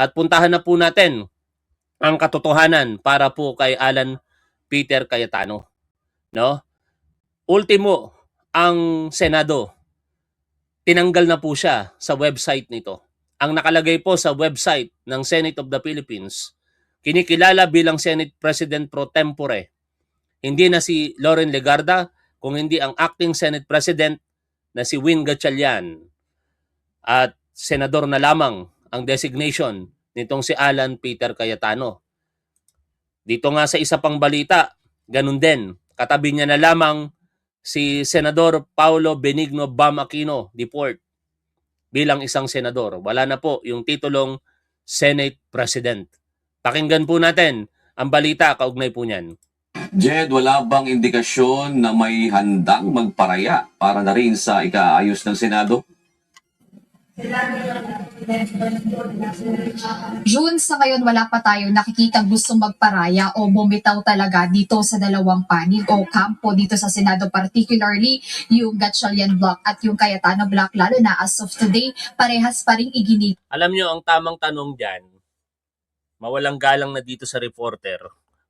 At puntahan na po natin ang katotohanan para po kay Alan Peter Cayetano, no? Ultimo, ang Senado, tinanggal na po siya sa website nito. Ang nakalagay po sa website ng Senate of the Philippines, kinikilala bilang Senate President pro tempore, hindi na si Loren Legarda, kung hindi ang acting Senate President na si Win Gatchalian. At senador na lamang ang designation nitong si Alan Peter Cayetano. Dito nga sa isa pang balita, ganun din. Katabi niya na lamang si Senador Paulo Benigno Bam Aquino, deport, bilang isang senador. Wala na po yung titulong Senate President. Pakinggan po natin ang balita kaugnay po niyan. Jed, wala bang indikasyon na may handang magparaya para na rin sa ikaayos ng Senado? June, sa ngayon wala pa tayong nakikitang gustong magparaya o bumitaw talaga dito sa dalawang panig o kampo dito sa Senado, particularly yung Gatchalian Block at yung Cayetano Block, lalo na as of today, parehas pa rin iginit. Alam nyo, ang tamang tanong dyan, mawalang galang na dito sa reporter,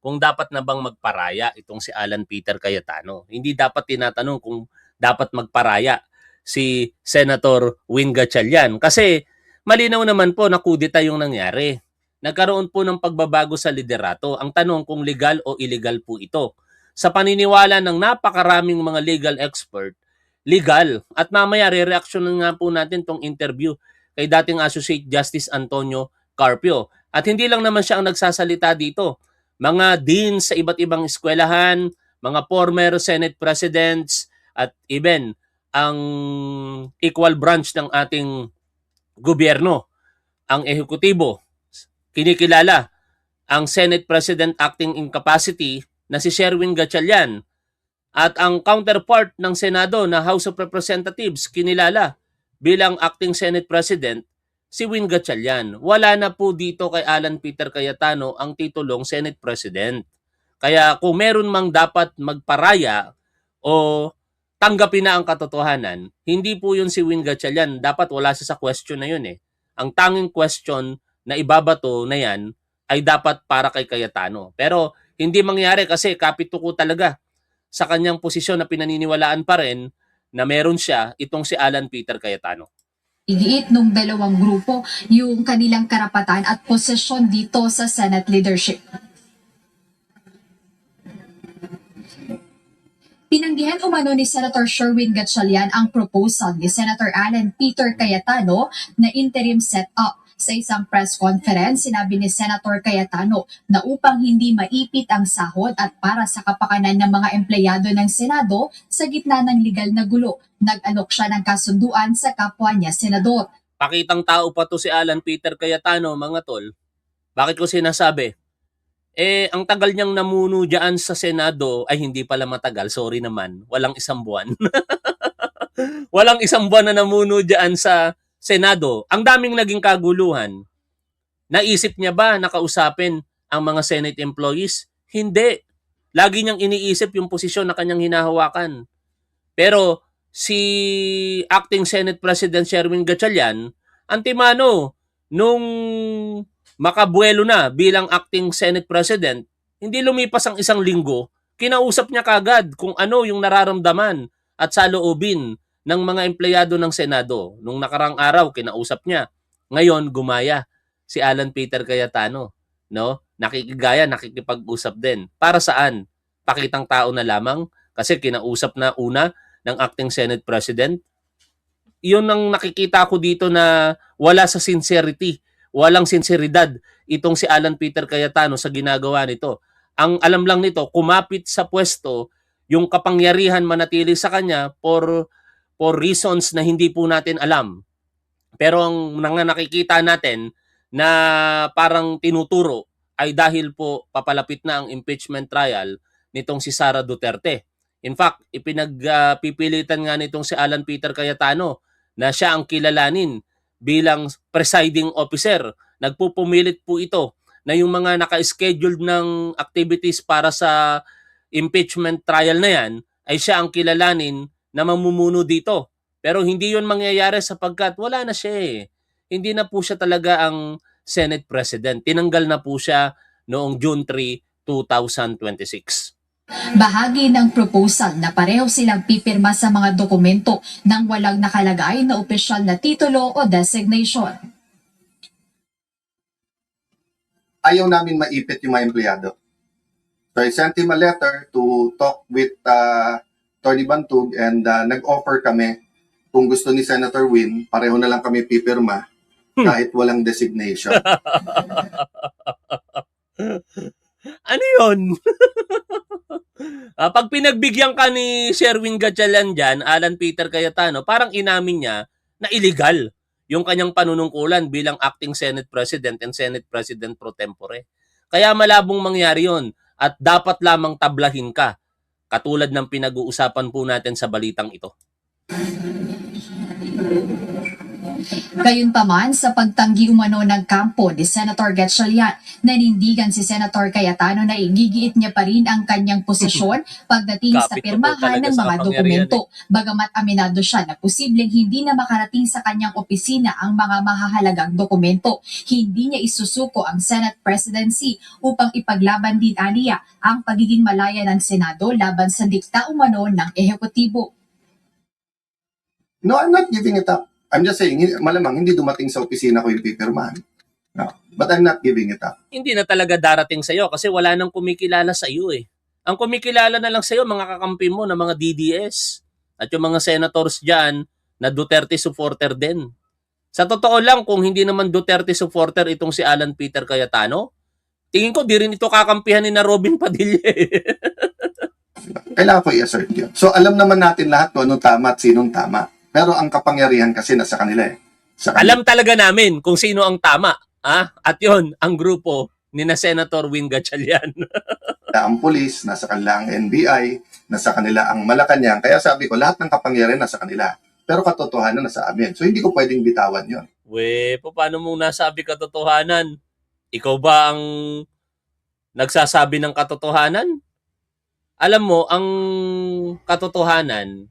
kung dapat na bang magparaya itong si Alan Peter Cayetano. Hindi dapat tinatanong kung dapat magparaya si Senator Win Gatchalian. Kasi malinaw naman po na kudeta yung nangyari. Nagkaroon po ng pagbabago sa liderato. Ang tanong kung legal o illegal po ito. Sa paniniwala ng napakaraming mga legal expert, legal. At mamaya re-reaction nga po natin tong interview kay dating Associate Justice Antonio Carpio. At hindi lang naman siya ang nagsasalita dito. Mga deans sa iba't ibang eskwelahan, mga former Senate Presidents, at even ang equal branch ng ating gobyerno, ang ehekutibo, kinikilala ang Senate President acting incapacity na si Sherwin Gatchalian, at ang counterpart ng Senado na House of Representatives kinilala bilang acting Senate President si Win Gatchalian. Wala na po dito kay Alan Peter Cayetano ang titulong Senate President. Kaya kung meron mang dapat magparaya o tanggapin na ang katotohanan, hindi po yun si Win Gatchalian. Dapat wala siya sa question na yun eh. Ang tanging question na ibabato na yan ay dapat para kay Cayetano. Pero hindi mangyari kasi kapituko talaga sa kanyang posisyon na pinaniniwalaan pa rin na meron siya itong si Alan Peter Cayetano. Igiit nung dalawang grupo yung kanilang karapatan at posisyon dito sa Senate leadership. Pinanggihan umano ni Senator Sherwin Gatchalian ang proposal ni Senator Alan Peter Cayetano na interim setup. Sa isang press conference, sinabi ni Senator Cayetano na upang hindi maipit ang sahod at para sa kapakanan ng mga empleyado ng Senado sa gitna ng legal na gulo, nag-alok siya ng kasunduan sa kapwa niya senador. Pakitang tao pa to si Alan Peter Cayetano, mga tol. Bakit ko sinasabi? Ang tagal niyang namuno dyan sa Senado, ay hindi pala matagal, sorry naman, walang isang buwan. Walang isang buwan na namuno dyan sa Senado. Ang daming naging kaguluhan. Naisip niya ba nakausapin ang mga Senate employees? Hindi. Lagi niyang iniisip yung posisyon na kanyang hinahawakan. Pero si acting Senate President Sherwin Gatchalian, antimano, nung makabuelo na bilang acting Senate President, hindi lumipas ang isang linggo, kinausap niya kagad kung ano yung nararamdaman at saloobin ng mga empleyado ng Senado. Nung nakarang araw, kinausap niya. Ngayon, gumaya si Alan Peter Cayetano. No? Nakikigaya, nakikipag-usap din. Para saan? Pakitang tao na lamang? Kasi kinausap na una ng acting Senate President. Yun ang nakikita ko dito na wala sa sincerity, walang sinseridad itong si Alan Peter Cayetano sa ginagawa nito. Ang alam lang nito, kumapit sa pwesto, yung kapangyarihan manatili sa kanya for reasons na hindi po natin alam. Pero ang nakikita natin na parang tinuturo ay dahil po papalapit na ang impeachment trial nitong si Sara Duterte. In fact, ipinagpipilitan nga nitong si Alan Peter Cayetano na siya ang kilalanin bilang presiding officer. Nagpupumilit po ito na yung mga naka-scheduled ng activities para sa impeachment trial na yan ay siya ang kilalanin na mamumuno dito. Pero hindi yun mangyayari sapagkat wala na siya eh. Hindi na po siya talaga ang Senate President. Tinanggal na po siya noong June 3, 2026. Bahagi ng proposal na pareho silang pipirma sa mga dokumento nang walang nakalagay na opisyal na titulo o designation. Ayaw namin maipit yung mga empleyado. So I sent him a letter to talk with Tony Bantug and nag-offer kami kung gusto ni Senator Win, pareho na lang kami pipirma kahit walang designation. Ano yun? Pag pinagbigyan ka ni Sherwin Gatchalian dyan, Alan Peter Cayetano, parang inamin niya na illegal yung kanyang panunungkulan bilang acting Senate President and Senate President pro tempore. Kaya malabong mangyari yun at dapat lamang tablahin ka, katulad ng pinag-uusapan po natin sa balitang ito. Gayunpaman, sa pagtanggi umano ng kampo ni Senator Gatchalian, nanindigan si Senator Cayetano na igigiit niya pa rin ang kanyang posisyon pagdating sa Kapit na po pirmahan talaga ng sa mga kapangyarihan dokumento. Bagamat aminado siya na posibleng hindi na makarating sa kanyang opisina ang mga mahahalagang dokumento, hindi niya isusuko ang Senate presidency upang ipaglaban din aniya ang pagiging malaya ng Senado laban sa dikta umano ng ehekutibo. No, I'm not giving it up. I'm just saying, malamang hindi dumating sa opisina ko yung pipirmahan. No, but I'm not giving it up. Hindi na talaga darating sa'yo kasi wala nang kumikilala sa iyo eh. Ang kumikilala na lang sa'yo, mga kakampi mo na mga DDS at yung mga senators dyan na Duterte supporter din. Sa totoo lang, kung hindi naman Duterte supporter itong si Alan Peter Cayetano, tingin ko di rin ito kakampihan ni na Robin Padilla eh. Kailangan ko i-assert yun. So alam naman natin lahat kung anong tama at sinong tama. Pero ang kapangyarihan kasi nasa kanila eh. Sa kanila. Alam talaga namin kung sino ang tama. At yon ang grupo ni na Senator Win Gatchalian. Ang pulis, nasa kanila ang NBI, nasa kanila ang Malacanang. Kaya sabi ko, lahat ng kapangyarihan nasa kanila. Pero katotohanan nasa amin. So hindi ko pwedeng bitawan yon. Paano mong nasabi katotohanan? Ikaw ba ang nagsasabi ng katotohanan? Alam mo, ang katotohanan,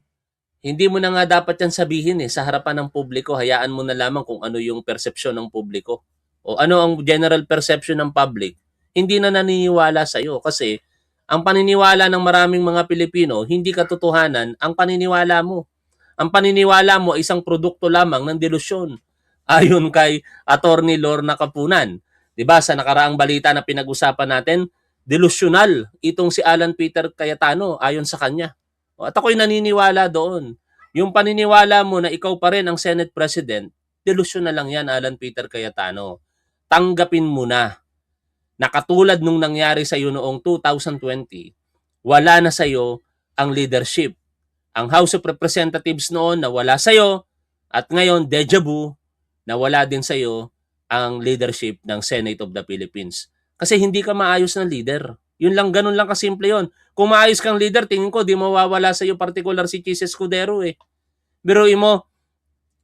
hindi mo na nga dapat yan sabihin sa harapan ng publiko. Hayaan mo na lamang kung ano yung perception ng publiko. O ano ang general perception ng public. Hindi na naniniwala sa iyo kasi ang paniniwala ng maraming mga Pilipino, hindi katotohanan ang paniniwala mo. Ang paniniwala mo ay isang produkto lamang ng delusyon. Ayon kay Attorney Lorna Kapunan. 'Di ba sa nakaraang balita na pinag-usapan natin, delusional itong si Alan Peter Cayetano ayon sa kanya. At ako'y naniniwala doon. Yung paniniwala mo na ikaw pa rin ang Senate President, delusional lang yan, Alan Peter Cayetano. Tanggapin mo na katulad nung nangyari sa iyo noong 2020, wala na sa iyo ang leadership. Ang House of Representatives noon nawala sa iyo at ngayon deja vu nawala din sa iyo ang leadership ng Senate of the Philippines. Kasi hindi ka maayos na leader. Yun lang, ganun lang kasimple yun. Kung maayos kang leader, tingin ko, di mawawala sa iyo particular si Chis Escudero eh. Biruin mo,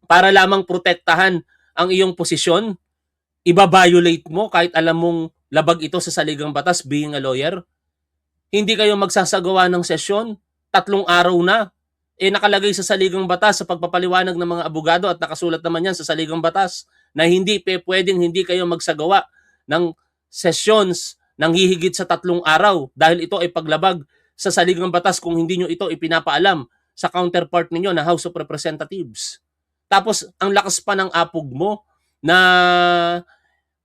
para lamang protektahan ang iyong posisyon, iba-violate mo kahit alam mong labag ito sa saligang batas being a lawyer. Hindi kayo magsasagawa ng sesyon, 3 araw na. Nakalagay sa saligang batas sa pagpapaliwanag ng mga abogado at nakasulat naman yan sa saligang batas na hindi pwedeng hindi kayo magsagawa ng sessions nang hihigit sa 3 araw dahil ito ay paglabag sa saligang batas kung hindi nyo ito ipinapaalam sa counterpart ninyo na House of Representatives. Tapos, ang lakas pa ng apog mo na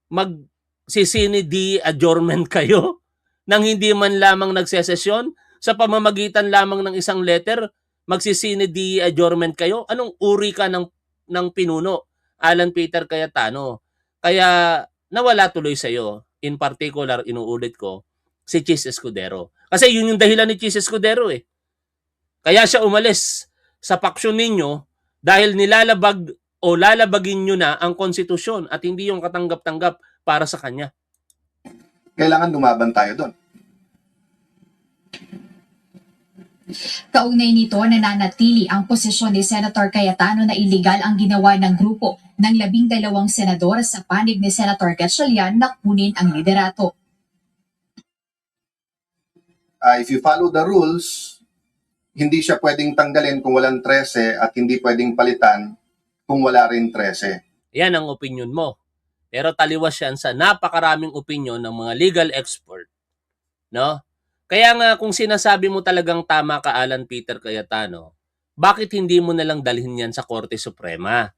mag-CCND adjournment kayo nang hindi man lamang nagsesesyon sa pamamagitan lamang ng isang letter, mag-CCND adjournment kayo. Anong uri ka ng pinuno, Alan Peter Cayetano? Kaya nawala tuloy sa iyo. In particular, inuulit ko, si Chis Escudero. Kasi yun yung dahilan ni Chis Escudero eh. Kaya siya umalis sa paksyon ninyo dahil nilalabag o lalabagin nyo na ang konstitusyon at hindi yung katanggap-tanggap para sa kanya. Kailangan lumaban tayo doon. Kaugnay nito, nananatili ang posisyon ni Senator Cayetano na iligal ang ginawa ng grupo ng 12 senador sa panig ni Senator Gatchalian na kunin ang liderato. If you follow the rules, hindi siya pwedeng tanggalin kung walang 13 at hindi pwedeng palitan kung wala rin 13. Yan ang opinion mo. Pero taliwas yan sa napakaraming opinion ng mga legal expert, no? Kaya nga kung sinasabi mo talagang tama ka Alan Peter Cayetano, bakit hindi mo na lang dalhin yan sa Korte Suprema?